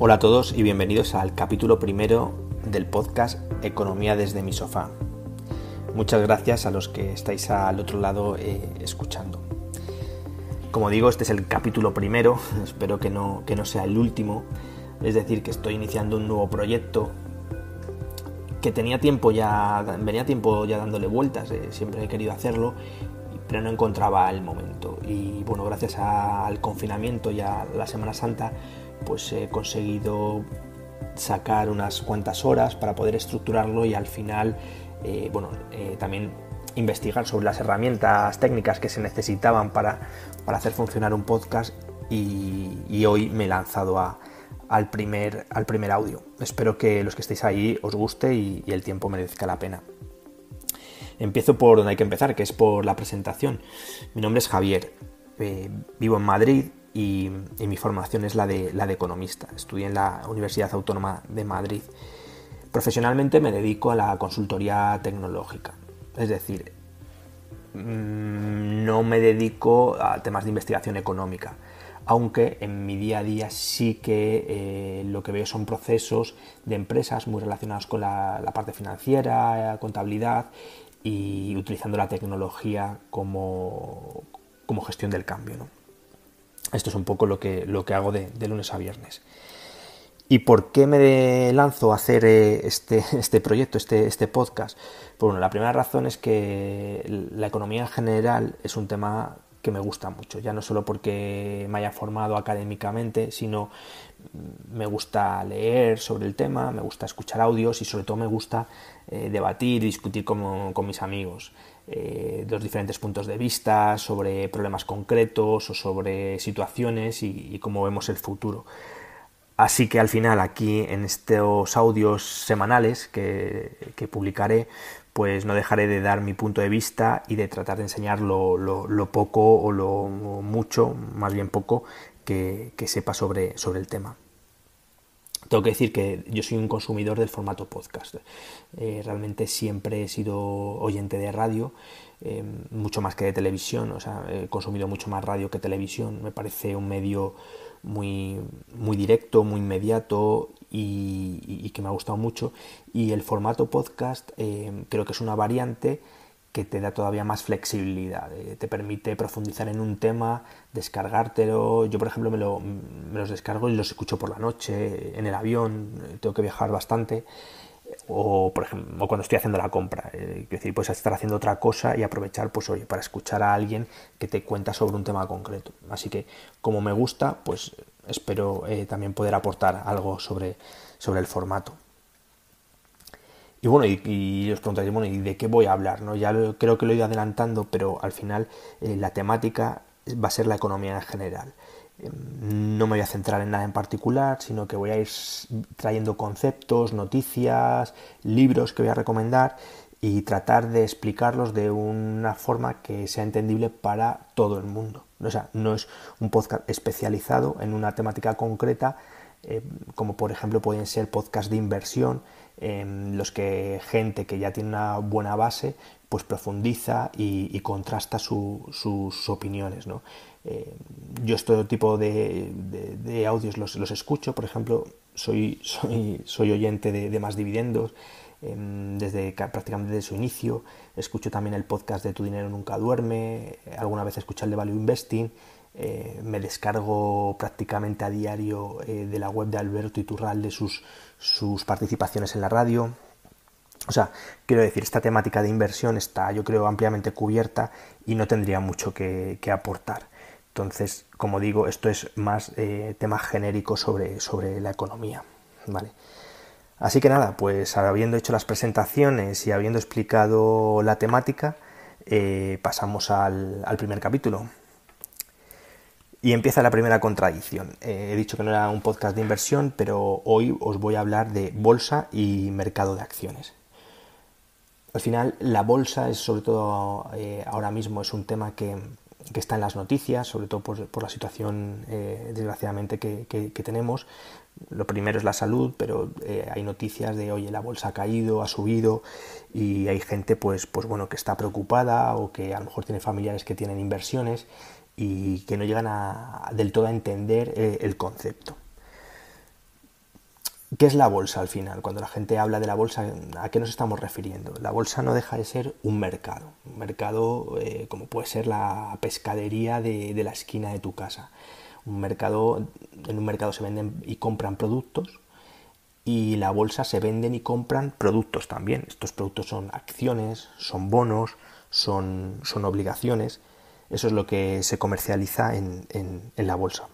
Hola a todos y bienvenidos al capítulo primero del podcast Economía desde mi sofá. Muchas gracias a los que estáis al otro lado escuchando. Como digo, este es el capítulo primero, espero que no sea el último. Es decir, que estoy iniciando un nuevo proyecto que venía tiempo ya dándole vueltas, siempre he querido hacerlo, pero no encontraba el momento. Y bueno, gracias al confinamiento y a la Semana Santa, pues he conseguido sacar unas cuantas horas para poder estructurarlo y al final también investigar sobre las herramientas técnicas que se necesitaban para hacer funcionar un podcast y hoy me he lanzado al primer audio. Espero que los que estéis ahí os guste y el tiempo merezca la pena. Empiezo por donde hay que empezar, que es por la presentación. Mi nombre es Javier, vivo en Madrid y mi formación es la de economista. Estudié en la Universidad Autónoma de Madrid. Profesionalmente me dedico a la consultoría tecnológica, es decir, no me dedico a temas de investigación económica, aunque en mi día a día sí que lo que veo son procesos de empresas muy relacionados con la parte financiera, contabilidad y utilizando la tecnología como gestión del cambio, ¿no? Esto es un poco lo que hago de lunes a viernes. ¿Y por qué me lanzo a hacer este proyecto, este podcast? Pues bueno, la primera razón es que la economía en general es un tema que me gusta mucho, ya no solo porque me haya formado académicamente, sino me gusta leer sobre el tema, me gusta escuchar audios y sobre todo me gusta debatir y discutir con mis amigos los diferentes puntos de vista sobre problemas concretos o sobre situaciones y cómo vemos el futuro. Así que al final aquí en estos audios semanales que publicaré, pues no dejaré de dar mi punto de vista y de tratar de enseñar lo poco o lo mucho, más bien poco, que sepa sobre el tema. Tengo que decir que yo soy un consumidor del formato podcast. Realmente siempre he sido oyente de radio, mucho más que de televisión. O sea, he consumido mucho más radio que televisión. Me parece un medio muy directo, muy inmediato y que me ha gustado mucho. Y el formato podcast creo que es una variante que te da todavía más flexibilidad, te permite profundizar en un tema, descargártelo. Yo, por ejemplo, me los descargo y los escucho por la noche, en el avión, tengo que viajar bastante, o por ejemplo, o cuando estoy haciendo la compra. Es decir, puedes estar haciendo otra cosa y aprovechar, pues oye, para escuchar a alguien que te cuenta sobre un tema concreto. Así que, como me gusta, pues espero también poder aportar algo sobre el formato. Y bueno, y os preguntaréis, bueno, ¿y de qué voy a hablar? ¿No? Creo que lo he ido adelantando, pero al final la temática va a ser la economía en general. No me voy a centrar en nada en particular, sino que voy a ir trayendo conceptos, noticias, libros que voy a recomendar y tratar de explicarlos de una forma que sea entendible para todo el mundo. O sea, no es un podcast especializado en una temática concreta, como por ejemplo pueden ser podcasts de inversión, los que gente que ya tiene una buena base pues profundiza y contrasta sus opiniones, ¿no? Yo este tipo de audios los escucho. Por ejemplo, soy oyente de Más Dividendos prácticamente desde su inicio. Escucho también el podcast de Tu Dinero Nunca Duerme, alguna vez escucho el de Value Investing. Me descargo prácticamente a diario de la web de Alberto Iturralde sus participaciones en la radio. O sea, quiero decir, esta temática de inversión está, yo creo, ampliamente cubierta y no tendría mucho que aportar. Entonces, como digo, esto es más tema genérico sobre la economía, ¿vale? Así que nada, pues habiendo hecho las presentaciones y habiendo explicado la temática, pasamos al primer capítulo. Y empieza la primera contradicción. He dicho que no era un podcast de inversión, pero hoy os voy a hablar de bolsa y mercado de acciones. Al final, la bolsa es sobre todo ahora mismo es un tema que está en las noticias, sobre todo por la situación desgraciadamente que tenemos. Lo primero es la salud, pero hay noticias de, oye, la bolsa ha caído, ha subido, y hay gente pues bueno, que está preocupada o que a lo mejor tiene familiares que tienen inversiones y que no llegan del todo a entender el concepto. ¿Qué es la bolsa al final? Cuando la gente habla de la bolsa, ¿a qué nos estamos refiriendo? La bolsa no deja de ser un mercado como puede ser la pescadería de la esquina de tu casa. En un mercado se venden y compran productos y la bolsa se venden y compran productos también. Estos productos son acciones, son bonos, son obligaciones. Eso es lo que se comercializa en la bolsa.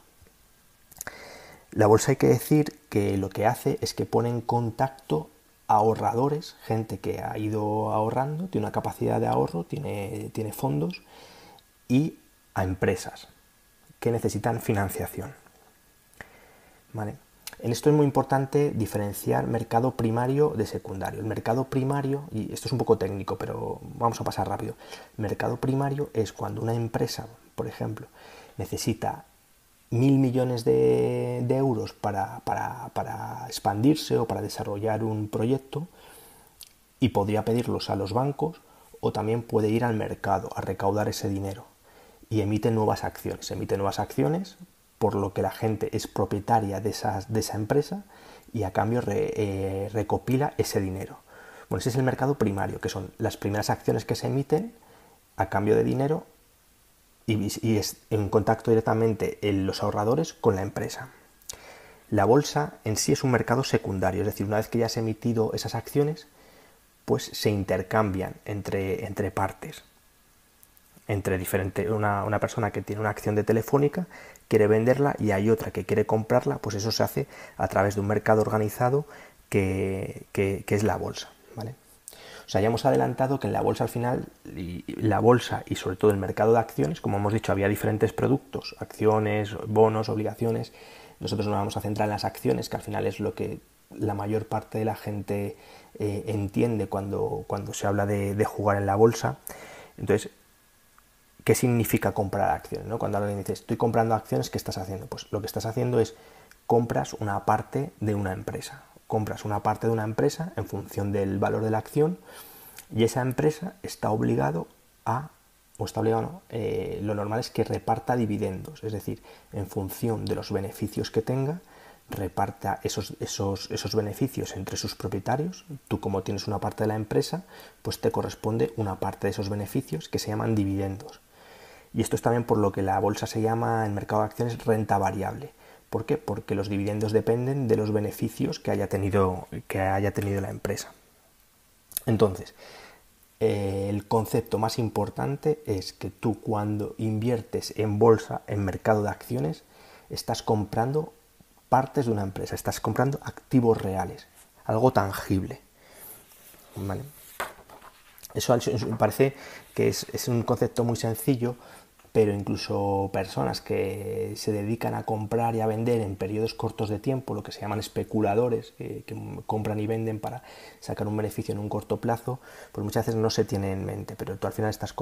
La bolsa hay que decir que lo que hace es que pone en contacto ahorradores, gente que ha ido ahorrando, tiene una capacidad de ahorro, tiene fondos, y a empresas que necesitan financiación. ¿Vale? En esto es muy importante diferenciar mercado primario de secundario. El mercado primario, y esto es un poco técnico, pero vamos a pasar rápido. El mercado primario es cuando una empresa, por ejemplo, necesita 1.000 millones de euros para expandirse o para desarrollar un proyecto, y podría pedirlos a los bancos, o también puede ir al mercado a recaudar ese dinero y emite nuevas acciones. Emite nuevas acciones, por lo que la gente es propietaria de esa empresa y a cambio recopila ese dinero. Bueno, ese es el mercado primario, que son las primeras acciones que se emiten a cambio de dinero y es en contacto directamente los ahorradores con la empresa. La bolsa en sí es un mercado secundario, es decir, una vez que ya se han emitido esas acciones, pues se intercambian entre partes. Entre una persona que tiene una acción de Telefónica quiere venderla y hay otra que quiere comprarla, pues eso se hace a través de un mercado organizado que es la bolsa, ¿vale? O sea, ya hemos adelantado que en la bolsa al final, la bolsa y sobre todo el mercado de acciones, como hemos dicho, había diferentes productos, acciones, bonos, obligaciones. Nosotros nos vamos a centrar en las acciones, que al final es lo que la mayor parte de la gente entiende cuando se habla de jugar en la bolsa. Entonces, ¿qué significa comprar acciones, ¿no? Cuando alguien dice, estoy comprando acciones, ¿qué estás haciendo? Pues lo que estás haciendo es compras una parte de una empresa. Compras una parte de una empresa en función del valor de la acción y esa empresa está obligado no, lo normal es que reparta dividendos, es decir, en función de los beneficios que tenga, reparta esos beneficios entre sus propietarios. Tú, como tienes una parte de la empresa, pues te corresponde una parte de esos beneficios que se llaman dividendos. Y esto es también por lo que la bolsa se llama, en mercado de acciones, renta variable. ¿Por qué? Porque los dividendos dependen de los beneficios que haya tenido la empresa. Entonces, el concepto más importante es que tú, cuando inviertes en bolsa, en mercado de acciones, estás comprando partes de una empresa, estás comprando activos reales, algo tangible, ¿vale? Eso me parece que es un concepto muy sencillo, pero incluso personas que se dedican a comprar y a vender en periodos cortos de tiempo, lo que se llaman especuladores, que compran y venden para sacar un beneficio en un corto plazo, pues muchas veces no se tiene en mente, pero tú al final estás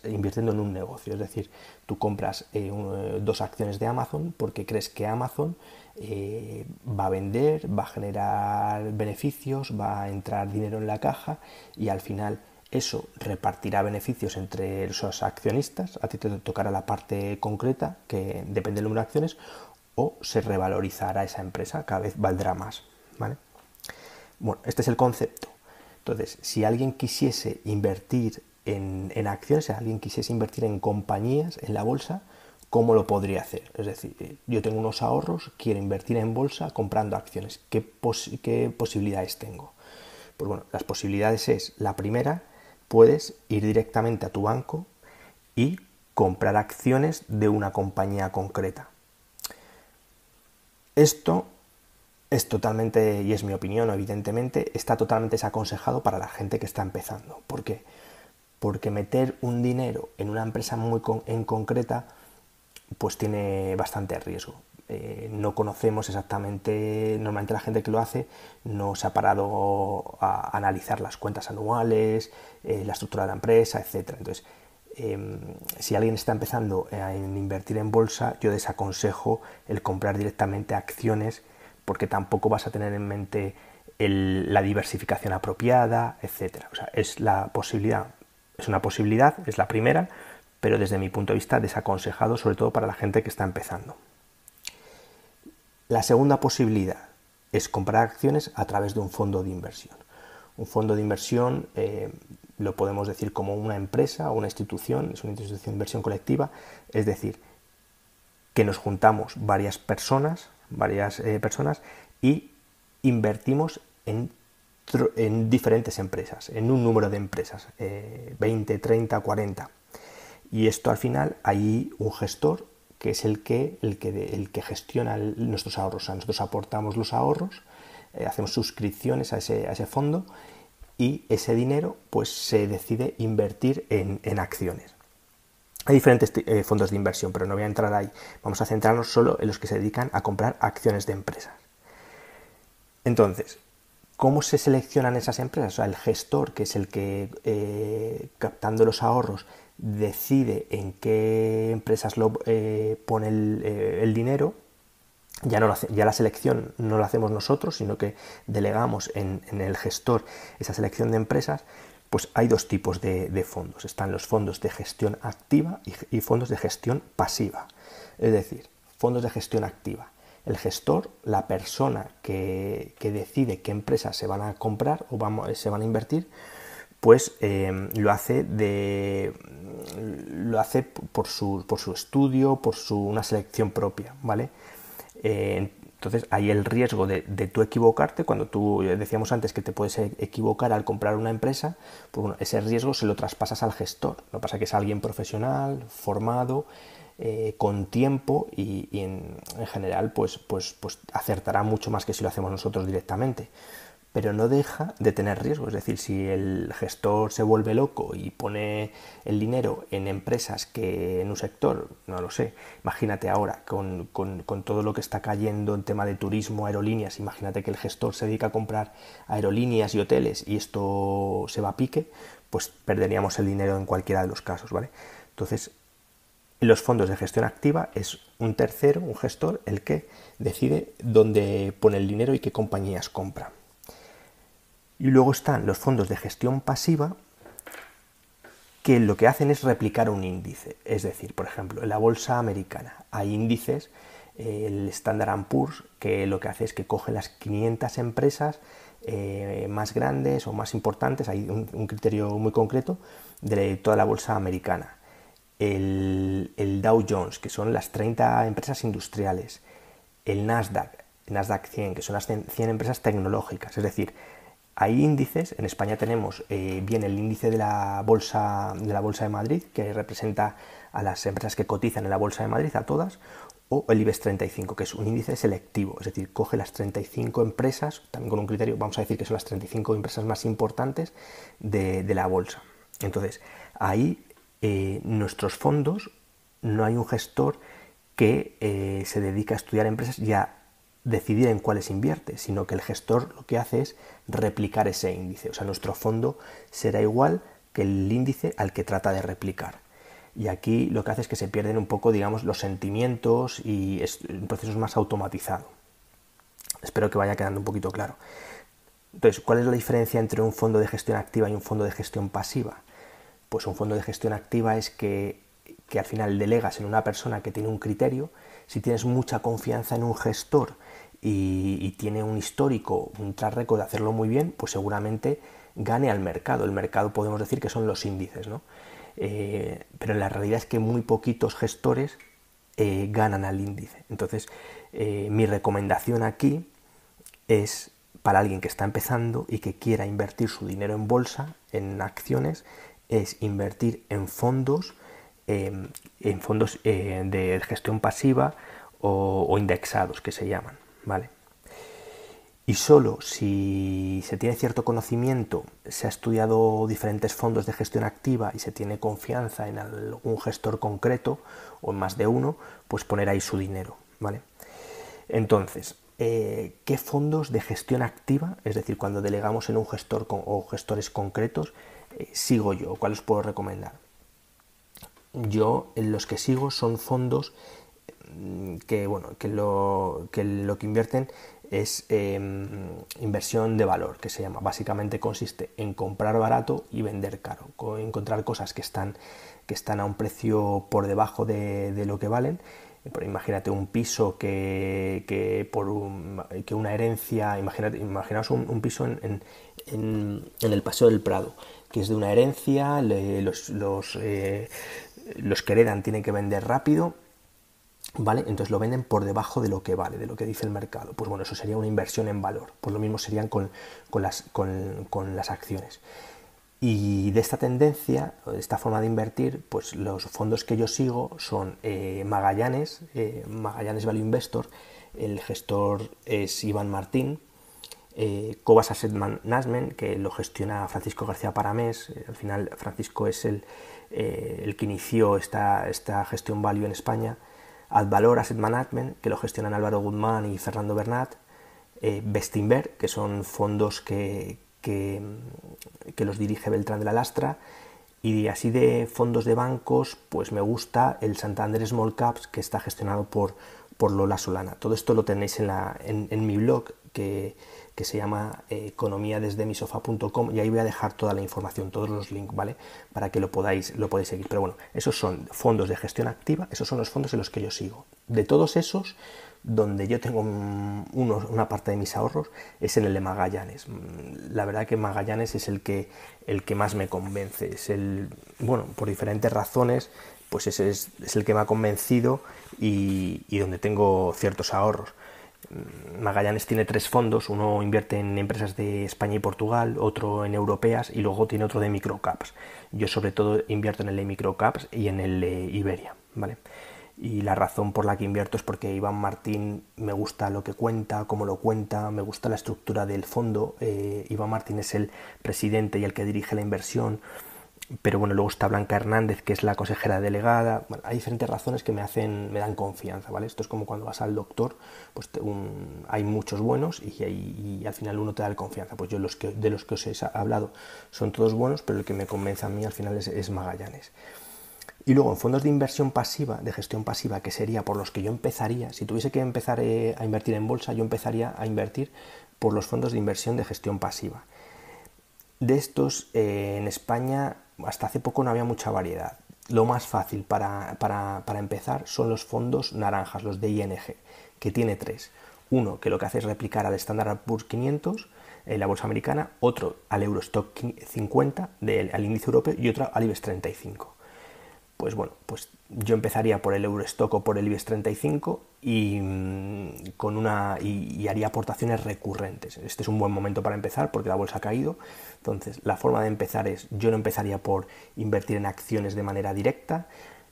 invirtiendo en un negocio. Es decir, tú compras 2 acciones de Amazon porque crees que Amazon va a vender, va a generar beneficios, va a entrar dinero en la caja, y al final eso repartirá beneficios entre esos accionistas. A ti te tocará la parte concreta, que depende del número de acciones, o se revalorizará esa empresa, cada vez valdrá más, ¿vale? Bueno, este es el concepto. Entonces, si alguien quisiese invertir en acciones, si alguien quisiese invertir en compañías, en la bolsa, ¿cómo lo podría hacer? Es decir, yo tengo unos ahorros, quiero invertir en bolsa comprando acciones. ¿Qué posibilidades tengo? Pues bueno, las posibilidades es, la primera, puedes ir directamente a tu banco y comprar acciones de una compañía concreta. Esto es totalmente, y es mi opinión, evidentemente, está totalmente desaconsejado para la gente que está empezando. ¿Por qué? Porque meter un dinero en una empresa en concreta, pues tiene bastante riesgo. No conocemos exactamente, normalmente la gente que lo hace no se ha parado a analizar las cuentas anuales, la estructura de la empresa, etc. Entonces, si alguien está empezando a invertir en bolsa, yo desaconsejo el comprar directamente acciones, porque tampoco vas a tener en mente la diversificación apropiada, etc. O sea, es una posibilidad, es la primera, pero desde mi punto de vista desaconsejado, sobre todo para la gente que está empezando. La segunda posibilidad es comprar acciones a través de un fondo de inversión. Un fondo de inversión lo podemos decir como una empresa o una institución, es una institución de inversión colectiva, es decir, que nos juntamos varias personas y invertimos en diferentes empresas, en un número de empresas, 20, 30, 40. Y esto al final hay un gestor que es el que gestiona nuestros ahorros. O sea, nosotros aportamos los ahorros, hacemos suscripciones a ese fondo y ese dinero pues se decide invertir en acciones. Hay diferentes fondos de inversión, pero no voy a entrar ahí. Vamos a centrarnos solo en los que se dedican a comprar acciones de empresas. Entonces, ¿cómo se seleccionan esas empresas? O sea, el gestor, que es el que, captando los ahorros, decide en qué empresas pone el dinero, ya la selección no la hacemos nosotros, sino que delegamos en el gestor esa selección de empresas. Pues hay dos tipos de fondos. Están los fondos de gestión activa y fondos de gestión pasiva. Es decir, fondos de gestión activa. El gestor, la persona que decide qué empresas se van a comprar o se van a invertir, pues lo hace por su estudio, por una selección propia, ¿vale? Entonces hay el riesgo de tú equivocarte. Cuando tú decíamos antes que te puedes equivocar al comprar una empresa, pues bueno, ese riesgo se lo traspasas al gestor. Lo que pasa es que es alguien profesional, formado, con tiempo y en general pues acertará mucho más que si lo hacemos nosotros directamente. Pero no deja de tener riesgo. Es decir, si el gestor se vuelve loco y pone el dinero en empresas que en un sector, no lo sé, imagínate ahora con todo lo que está cayendo en tema de turismo, aerolíneas, imagínate que el gestor se dedica a comprar aerolíneas y hoteles y esto se va a pique, pues perderíamos el dinero en cualquiera de los casos, ¿vale? Entonces, los fondos de gestión activa es un tercero, un gestor, el que decide dónde pone el dinero y qué compañías compra. Y luego están los fondos de gestión pasiva, que lo que hacen es replicar un índice. Es decir, por ejemplo, en la bolsa americana hay índices, el Standard & Poor's, que lo que hace es que coge las 500 empresas más grandes o más importantes, hay un criterio muy concreto de toda la bolsa americana. El Dow Jones, que son las 30 empresas industriales. El Nasdaq 100, que son las 100 empresas tecnológicas. Es decir, hay índices. En España tenemos bien el índice de la bolsa de Madrid, que representa a las empresas que cotizan en la bolsa de Madrid, a todas, o el IBEX 35, que es un índice selectivo, es decir, coge las 35 empresas, también con un criterio, vamos a decir que son las 35 empresas más importantes de la bolsa. Entonces, ahí nuestros fondos, no hay un gestor que se dedica a estudiar empresas y a decidir en cuáles invierte, sino que el gestor lo que hace es replicar ese índice. O sea, nuestro fondo será igual que el índice al que trata de replicar. Y aquí lo que hace es que se pierden un poco, digamos, los sentimientos y es un proceso más automatizado. Espero que vaya quedando un poquito claro. Entonces, ¿cuál es la diferencia entre un fondo de gestión activa y un fondo de gestión pasiva? Pues un fondo de gestión activa es que al final delegas en una persona que tiene un criterio. Si tienes mucha confianza en un gestor y tiene un histórico, un track record de hacerlo muy bien, pues seguramente gane al mercado. El mercado podemos decir que son los índices, ¿no? Pero la realidad es que muy poquitos gestores ganan al índice. Entonces, mi recomendación aquí es para alguien que está empezando y que quiera invertir su dinero en bolsa, en acciones, es invertir en fondos de gestión pasiva o indexados, que se llaman, ¿vale? Y solo si se tiene cierto conocimiento, se ha estudiado diferentes fondos de gestión activa y se tiene confianza en algún gestor concreto o en más de uno, pues poner ahí su dinero, ¿vale? Entonces, ¿qué fondos de gestión activa, es decir, cuando delegamos en un gestor o gestores concretos, sigo yo? ¿Cuál os puedo recomendar? Yo los que sigo son fondos que lo que invierten es inversión de valor, que se llama. Básicamente consiste en comprar barato y vender caro, encontrar cosas que están a un precio por debajo de lo que valen Pero imagínate un piso que una herencia, imaginaos un piso en el Paseo del Prado, que es de una herencia, los que heredan tienen que vender rápido, ¿vale? Entonces lo venden por debajo de lo que vale, de lo que dice el mercado. Pues bueno, eso sería una inversión en valor. Pues lo mismo serían con las acciones. Y de esta tendencia, de esta forma de invertir, pues los fondos que yo sigo son Magallanes Value Investor, el gestor es Iván Martín, Cobas Asset Management, que lo gestiona Francisco García Paramés. Al final Francisco es el que inició esta gestión value en España. Advalor Asset Management, que lo gestionan Álvaro Guzmán y Fernando Bernat. Bestinver, que son fondos que los dirige Beltrán de la Lastra. Y así de fondos de bancos, pues me gusta el Santander Small Caps, que está gestionado por Lola Solana. Todo esto lo tenéis en mi blog, que se llama economiadesdemisofa.com, y ahí voy a dejar toda la información, todos los links, ¿vale? Para que lo podáis seguir. Pero bueno, esos son fondos de gestión activa, esos son los fondos en los que yo sigo. De todos esos, donde yo tengo una parte de mis ahorros es en el de Magallanes. La verdad que Magallanes es el que más me convence. Bueno, por diferentes razones, pues ese es el que me ha convencido y donde tengo ciertos ahorros. Magallanes tiene 3 fondos, uno invierte en empresas de España y Portugal, otro en europeas y luego tiene otro de microcaps. Yo sobre todo invierto en el de microcaps y en el de Iberia, ¿vale? Y la razón por la que invierto es porque Iván Martín me gusta lo que cuenta, cómo lo cuenta, me gusta la estructura del fondo. Iván Martín es el presidente y el que dirige la inversión, pero bueno, luego está Blanca Hernández, que es la consejera delegada. Bueno, hay diferentes razones que me dan confianza, ¿vale? Esto es como cuando vas al doctor, pues hay muchos buenos y al final uno te da confianza. Pues yo de los que os he hablado son todos buenos, pero el que me convence a mí al final es Magallanes. Y luego en fondos de inversión pasiva, de gestión pasiva, que sería por los que yo empezaría, si tuviese que empezar a invertir en bolsa, yo empezaría a invertir por los fondos de inversión de gestión pasiva. De estos, en España hasta hace poco no había mucha variedad. Lo más fácil para empezar son los fondos naranjas, los de ING, que tiene 3. Uno que lo que hace es replicar al Standard & Poor's 500, la bolsa americana, otro al Eurostock 50, al índice europeo, y otro al IBEX 35. Pues bueno, pues yo empezaría por el Eurostock o por el IBEX 35 y haría aportaciones recurrentes. Este es un buen momento para empezar porque la bolsa ha caído. Entonces, la forma de empezar es, yo no empezaría por invertir en acciones de manera directa,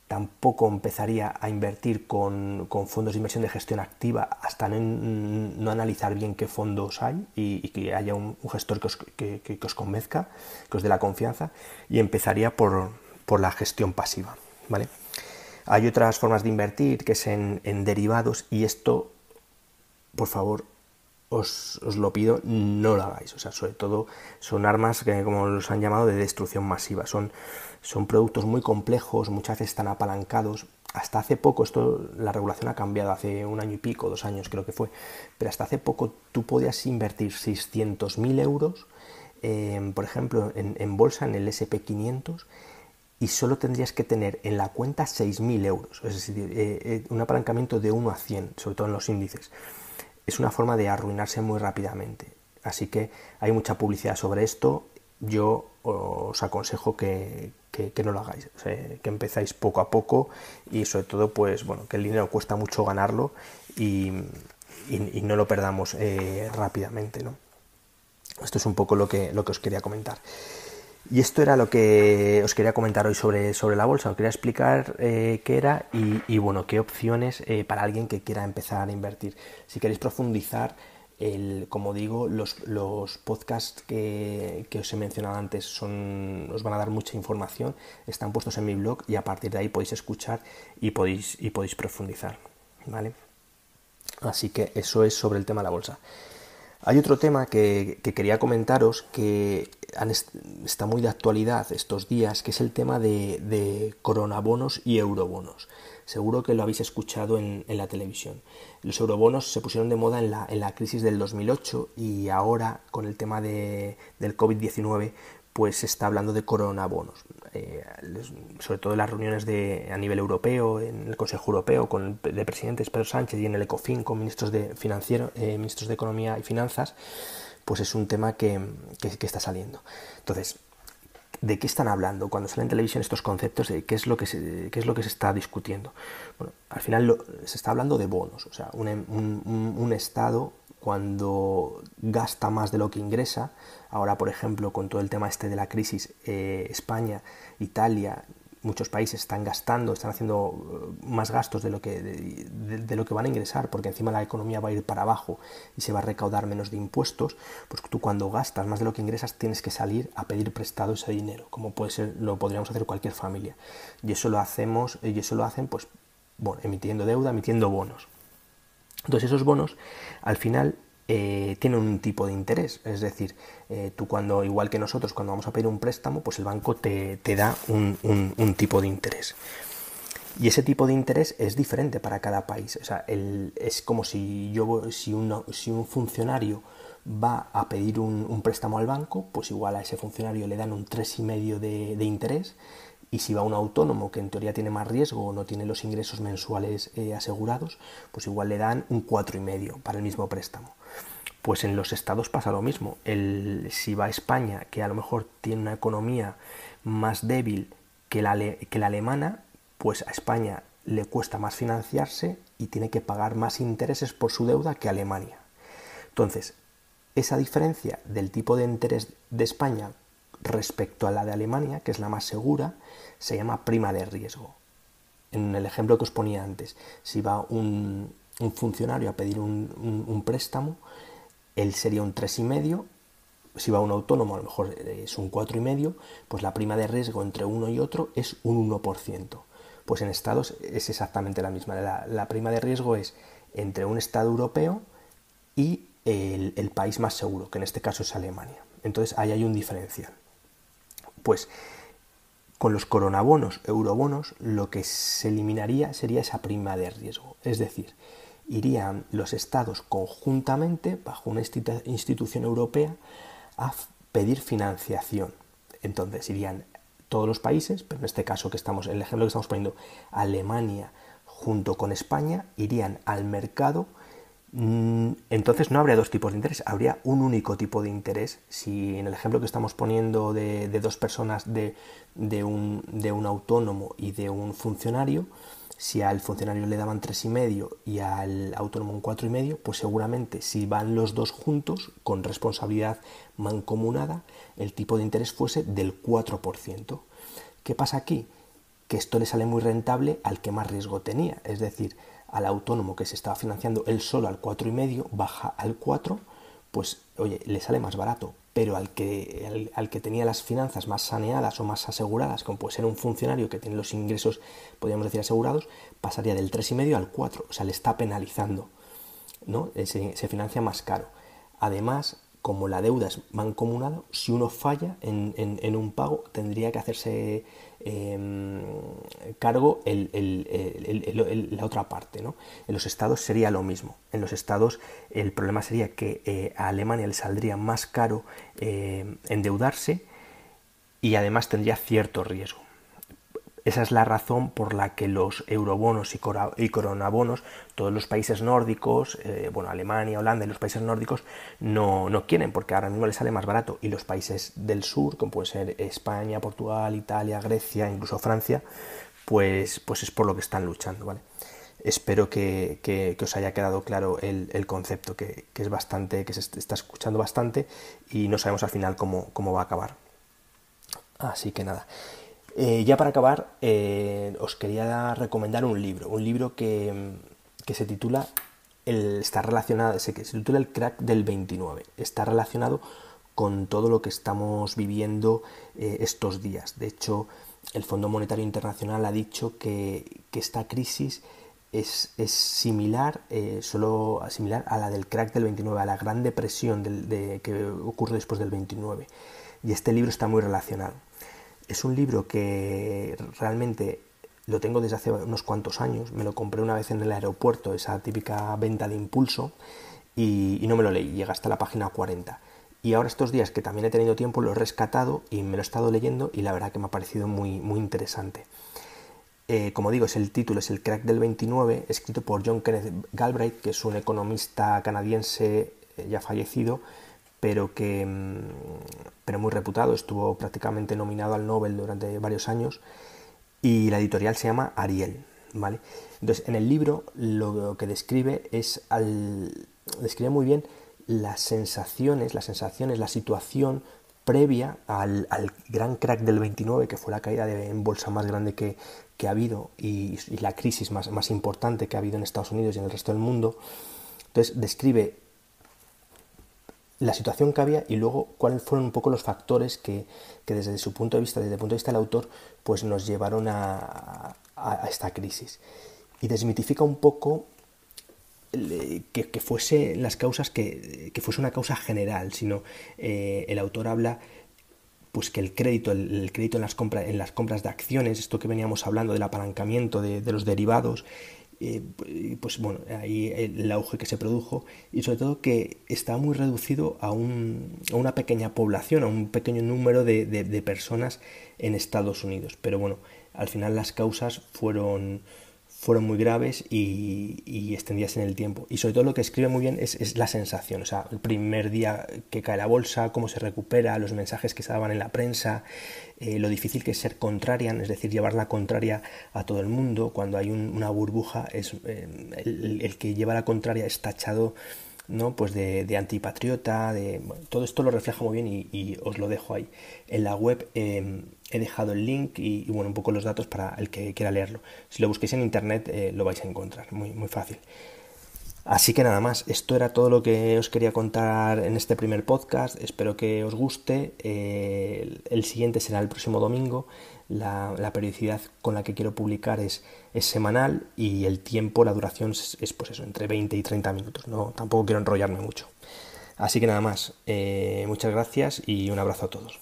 tampoco empezaría a invertir con fondos de inversión de gestión activa hasta no analizar bien qué fondos hay y que haya un gestor que os convenzca, que os dé la confianza, y empezaría por la gestión pasiva, ¿vale? Hay otras formas de invertir, que es en derivados, y esto, por favor, os lo pido, no lo hagáis. O sea, sobre todo son armas que, como los han llamado, de destrucción masiva. Son productos muy complejos, muchas veces están apalancados. Hasta hace poco, la regulación ha cambiado, hace 1 año y pico, 2 años creo que fue, pero hasta hace poco tú podías invertir 600.000 euros, por ejemplo, en bolsa, en el S&P 500, y solo tendrías que tener en la cuenta 6.000 euros, es decir, un apalancamiento de 1 a 100, sobre todo en los índices. Es una forma de arruinarse muy rápidamente, así que hay mucha publicidad sobre esto. Yo os aconsejo que no lo hagáis, o sea, que empezáis poco a poco y sobre todo, pues bueno, que el dinero cuesta mucho ganarlo y no lo perdamos rápidamente, ¿no? Esto es un poco lo que os quería comentar. Y esto era lo que os quería comentar hoy sobre la bolsa. Os quería explicar qué era y bueno, qué opciones para alguien que quiera empezar a invertir. Si queréis profundizar, como digo, los podcasts que os he mencionado antes os van a dar mucha información, están puestos en mi blog y a partir de ahí podéis escuchar y podéis profundizar, ¿vale? Así que eso es sobre el tema de la bolsa. Hay otro tema que quería comentaros que está muy de actualidad estos días, que es el tema de coronabonos y eurobonos. Seguro que lo habéis escuchado en la televisión. Los eurobonos se pusieron de moda en la crisis del 2008 y ahora con el tema del COVID-19 pues se está hablando de coronabonos. Sobre todo en las reuniones a nivel europeo, en el Consejo Europeo, con el presidente Pedro Sánchez, y en el ECOFIN con ministros de ministros de Economía y Finanzas, pues es un tema que está saliendo. Entonces, ¿de qué están hablando cuando salen en televisión estos conceptos? ¿Qué es lo que se está discutiendo? Bueno, al final se está hablando de bonos. O sea, un Estado, cuando gasta más de lo que ingresa, ahora por ejemplo con todo el tema de la crisis, España, Italia, muchos países están haciendo más gastos de lo que van a ingresar, porque encima la economía va a ir para abajo y se va a recaudar menos de impuestos. Pues tú, cuando gastas más de lo que ingresas, tienes que salir a pedir prestado ese dinero, como lo podríamos hacer cualquier familia. Y eso lo hacen, pues, bueno, emitiendo deuda, emitiendo bonos. Entonces esos bonos, al final, tienen un tipo de interés. Es decir, tú, igual que nosotros, cuando vamos a pedir un préstamo, pues el banco te da un tipo de interés. Y ese tipo de interés es diferente para cada país. O sea, es como si un funcionario va a pedir un préstamo al banco, pues igual a ese funcionario le dan un 3,5 de interés. Y si va un autónomo, que en teoría tiene más riesgo o no tiene los ingresos mensuales asegurados, pues igual le dan un 4,5 para el mismo préstamo. Pues en los estados pasa lo mismo. Si va a España, que a lo mejor tiene una economía más débil que la alemana, pues a España le cuesta más financiarse y tiene que pagar más intereses por su deuda que Alemania. Entonces, esa diferencia del tipo de interés de España respecto a la de Alemania, que es la más segura, se llama prima de riesgo. En el ejemplo que os ponía antes, si va un funcionario a pedir un préstamo, él sería un 3,5. Si va un autónomo, a lo mejor es un 4,5, pues la prima de riesgo entre uno y otro es un 1%. Pues en estados es exactamente la misma. La prima de riesgo es entre un estado europeo y el país más seguro, que en este caso es Alemania. Entonces ahí hay un diferencial. Pues con los coronabonos, eurobonos, lo que se eliminaría sería esa prima de riesgo. Es decir, irían los estados conjuntamente, bajo una institución europea, a pedir financiación. Entonces irían todos los países, pero en este caso, el ejemplo que estamos poniendo, Alemania junto con España, irían al mercado. Entonces no habría dos tipos de interés, habría un único tipo de interés. Si en el ejemplo que estamos poniendo de dos personas, de un autónomo y de un funcionario, si al funcionario le daban 3,5 y al autónomo un 4,5, pues seguramente si van los dos juntos, con responsabilidad mancomunada, el tipo de interés fuese del 4%. ¿Qué pasa aquí? Que esto le sale muy rentable al que más riesgo tenía, es decir, al autónomo que se estaba financiando él solo al 4,5, baja al 4, pues oye, le sale más barato. Pero al que tenía las finanzas más saneadas o más aseguradas, como puede ser un funcionario que tiene los ingresos, podríamos decir, asegurados, pasaría del 3,5 al 4, o sea, le está penalizando, ¿no? Se financia más caro. Además, como la deuda es mancomunada, si uno falla en un pago, tendría que hacerse cargo la otra parte, ¿no? En los estados sería lo mismo. En los estados el problema sería que a Alemania le saldría más caro endeudarse, y además tendría cierto riesgo. Esa es la razón por la que los eurobonos y coronabonos, todos los países nórdicos, Alemania, Holanda y los países nórdicos no quieren, porque ahora mismo les sale más barato, y los países del sur, como puede ser España, Portugal, Italia, Grecia, incluso Francia, pues es por lo que están luchando, ¿vale? Espero que os haya quedado claro el concepto, que es bastante, que se está escuchando bastante y no sabemos al final cómo va a acabar. Así que nada. Ya para acabar, os quería recomendar un libro que se titula se titula El crack del 29. Está relacionado con todo lo que estamos viviendo estos días. De hecho, el Fondo Monetario Internacional ha dicho que esta crisis es similar, similar a la del crack del 29, a la Gran Depresión que ocurre después del 29. Y este libro está muy relacionado. Es un libro que realmente lo tengo desde hace unos cuantos años. Me lo compré una vez en el aeropuerto, esa típica venta de impulso, y no me lo leí, llega hasta la página 40. Y ahora estos días que también he tenido tiempo lo he rescatado y me lo he estado leyendo y la verdad que me ha parecido muy, muy interesante. Como digo, el título es El crack del 29, escrito por John Kenneth Galbraith, que es un economista canadiense ya fallecido, pero muy reputado. Estuvo prácticamente nominado al Nobel durante varios años y la editorial se llama Ariel, ¿vale? Entonces, en el libro lo que describe describe muy bien las sensaciones, la situación previa al gran crack del 29, que fue la caída en bolsa más grande que ha habido y la crisis más importante que ha habido en Estados Unidos y en el resto del mundo. Entonces describe la situación que había y luego cuáles fueron un poco los factores que desde su punto de vista, desde el punto de vista del autor, pues nos llevaron a esta crisis. Y desmitifica un poco que fuese las causas, que fuese una causa general, sino el autor habla pues que el crédito en las compras de acciones, esto que veníamos hablando del apalancamiento de los derivados, pues bueno, ahí el auge que se produjo, y sobre todo que está muy reducido a una pequeña población, a un pequeño número de personas en Estados Unidos. Pero bueno, al final las causas fueron muy graves y extendidas en el tiempo. Y sobre todo lo que escribe muy bien es la sensación, o sea, el primer día que cae la bolsa, cómo se recupera, los mensajes que se daban en la prensa, lo difícil que es ser contrarian, es decir, llevar la contraria a todo el mundo. Cuando hay una burbuja, el que lleva la contraria es tachado, ¿no? Pues de antipatriota, bueno, todo esto lo refleja muy bien y os lo dejo ahí. En la web he dejado el link y bueno, un poco los datos para el que quiera leerlo. Si lo busquéis en internet lo vais a encontrar, muy, muy fácil. Así que nada más, esto era todo lo que os quería contar en este primer podcast. Espero que os guste. El siguiente será el próximo domingo. La periodicidad con la que quiero publicar es semanal y el tiempo, la duración es pues eso, entre 20 y 30 minutos. No, tampoco quiero enrollarme mucho. Así que nada más, muchas gracias y un abrazo a todos.